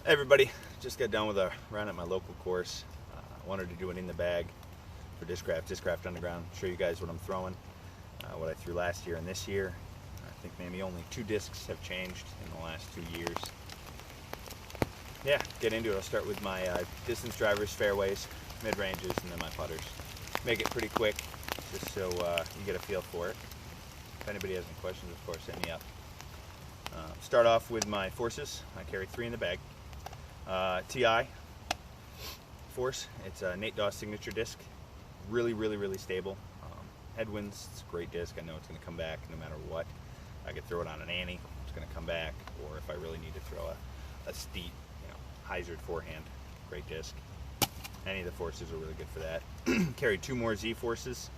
Hey everybody, just got done with a run at my local course. Wanted to do it in the bag for Discraft Underground. Show you guys what I'm throwing, what I threw last year and this year. I think maybe only 2 discs have changed in the last 2 years. Yeah, get into it. I'll start with my distance drivers, fairways, mid-ranges, and then my putters. Make it pretty quick, just so you get a feel for it. If anybody has any questions, of course, hit me up. Start off with my forces. I carry 3 in the bag. TI Force, it's a Nate Dawes signature disc. Really stable. Headwinds, it's a great disc. I know it's going to come back no matter what. I could throw it on an ante, it's going to come back. Or if I really need to throw a steep, hyzered forehand, great disc. Any of the forces are really good for that. Carry 2 more Z forces.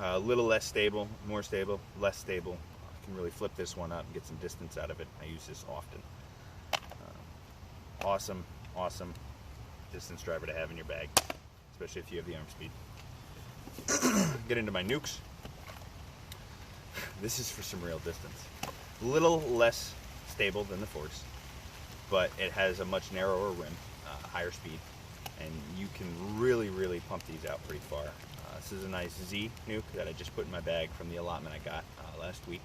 A little less stable, more stable, less stable. I can really flip this one up and get some distance out of it. I use this often. Awesome distance driver to have in your bag, especially if you have the arm speed. Get into my nukes. This is for some real distance. A little less stable than the Force, but it has a much narrower rim, higher speed, and you can really pump these out pretty far. This is a nice Z nuke that I just put in my bag from the allotment I got last week.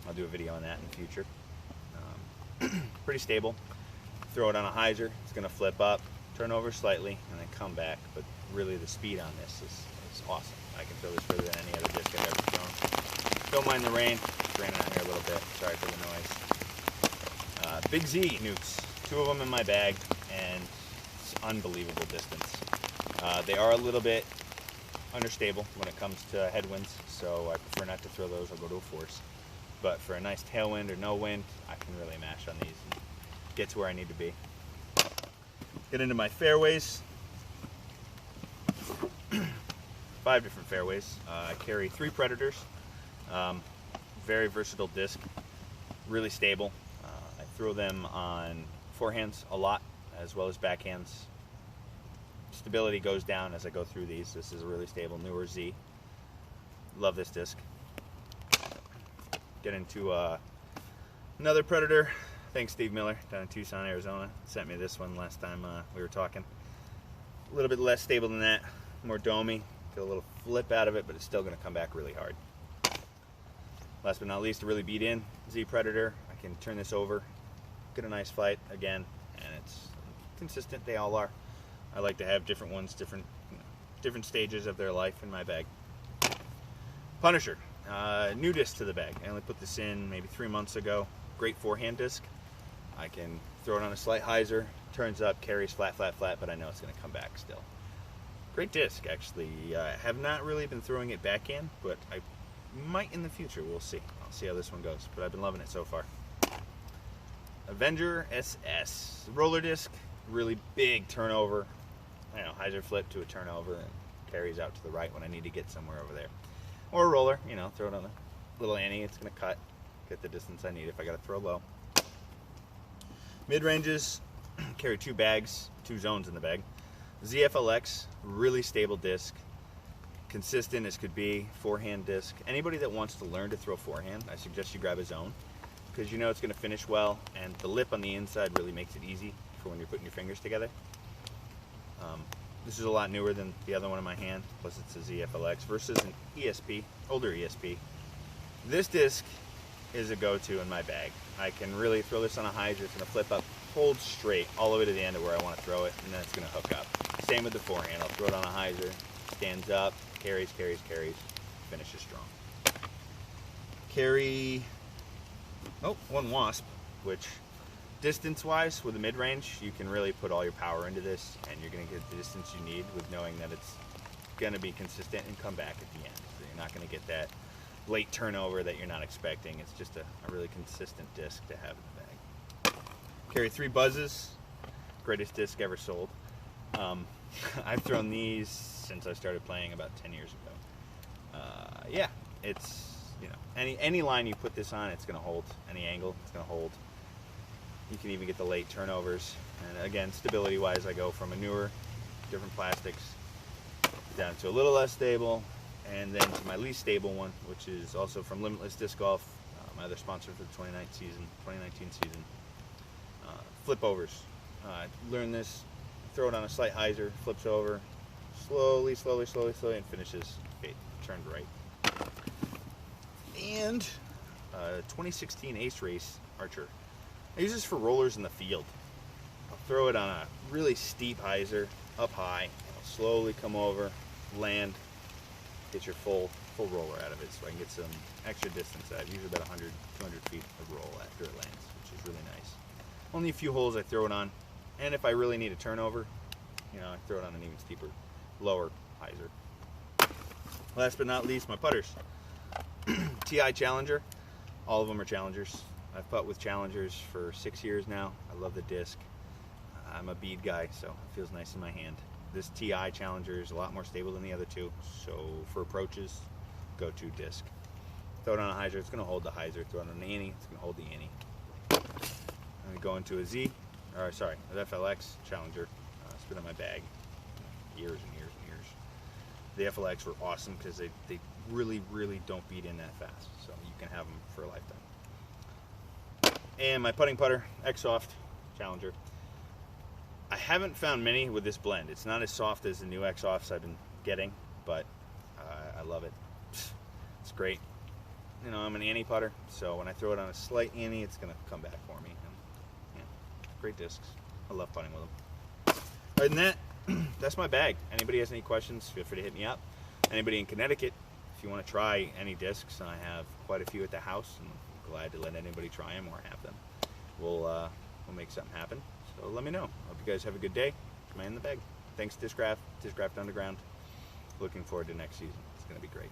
I'll do a video on that in the future. Pretty stable. Throw it on a hyzer, it's going to flip up, turn over slightly, and then come back. But really the speed on this is awesome. I can throw this further than any other disc I've ever thrown. Don't mind the rain. It's raining out here a little bit. Sorry for the noise. Big Z nukes. 2 of them in my bag, and it's unbelievable distance. They are a little bit understable when it comes to headwinds, so I prefer not to throw those. I'll go to a Force. But for a nice tailwind or no wind, I can really mash on these and get to where I need to be. Get into my fairways. 5 different fairways. I carry 3 Predators. Very versatile disc. Really stable. I throw them on forehands a lot, as well as backhands. Stability goes down as I go through these. This is a really stable newer Z. Love this disc. Get into another Predator. Thanks, Steve Miller, down in Tucson, Arizona. Sent me this one last time we were talking. A little bit less stable than that, more domey. Get a little flip out of it, but it's still going to come back really hard. Last but not least, to really beat in, Z Predator. I can turn this over, get a nice flight again, and it's consistent. They all are. I like to have different ones, different stages of their life in my bag. Punisher, new disc to the bag. I only put this in maybe 3 months ago. Great forehand disc. I can throw it on a slight hyzer, turns up, carries flat, but I know it's going to come back still. Great disc, actually. I have not really been throwing it backhand, but I might in the future. We'll see. I'll see how this one goes, but I've been loving it so far. Avenger SS. Roller disc, really big turnover. Hyzer flip to a turnover and carries out to the right when I need to get somewhere over there. Or a roller, throw it on a little ante. It's going to cut, get the distance I need if I got to throw low. Mid-ranges, carry 2 bags, 2 zones in the bag. ZFLX, really stable disc, consistent as could be, forehand disc. Anybody that wants to learn to throw forehand, I suggest you grab a zone, because you know it's going to finish well, and the lip on the inside really makes it easy for when you're putting your fingers together. This is a lot newer than the other one in my hand, plus it's a ZFLX versus an ESP, older ESP. This disc is a go-to in my bag. I can really throw this on a hyzer. It's going to flip up, hold straight all the way to the end of where I want to throw it, and then it's going to hook up. Same with the forehand. I'll throw it on a hyzer, stands up, carries, finishes strong. Carry 1 Wasp, which distance-wise with the mid-range, you can really put all your power into this, and you're going to get the distance you need with knowing that it's going to be consistent and come back at the end. So you're not going to get that late turnover that you're not expecting. It's just a really consistent disc to have in the bag. Carry 3 Buzzes, greatest disc ever sold. I've thrown these since I started playing about 10 years ago. Yeah, it's, any line you put this on, it's going to hold. Any angle, it's going to hold. You can even get the late turnovers. And again, stability-wise, I go from a newer, different plastics, down to a little less stable, and then to my least stable one, which is also from Limitless Disc Golf, my other sponsor for the 2019 season. flip overs. Learn this, throw it on a slight hyzer, flips over, slowly, and finishes turned right. And 2016 Ace Race Archer. I use this for rollers in the field. I'll throw it on a really steep hyzer, up high, I'll slowly come over, land, get your full roller out of it so I can get some extra distance out. Usually about 100, 200 feet of roll after it lands, which is really nice. Only a few holes I throw it on, and if I really need a turnover, I throw it on an even steeper, lower hyzer. Last but not least, my putters. TI Challenger. All of them are Challengers. I've putt with Challengers for 6 years now. I love the disc. I'm a bead guy, so it feels nice in my hand. This TI Challenger is a lot more stable than the other two, so for approaches, go to disc. Throw it on a hyzer, it's going to hold the hyzer. Throw it on an ante, it's going to hold the ante. I'm going to go into an FLX Challenger. It's been in my bag years and years and years. The FLX were awesome because they really don't beat in that fast, so you can have them for a lifetime. And my putting putter, X-Soft Challenger. I haven't found many with this blend. It's not as soft as the new X-Softs I've been getting, but I love it. It's great. I'm an ante putter, so when I throw it on a slight ante, it's going to come back for me. And, great discs. I love putting with them. Other than that, that's my bag. Anybody has any questions, feel free to hit me up. Anybody in Connecticut, if you want to try any discs, I have quite a few at the house, and I'm glad to let anybody try them or have them. We'll make something happen. So let me know. Hope you guys have a good day. Man in the bag. Thanks, Discraft Underground. Looking forward to next season. It's going to be great.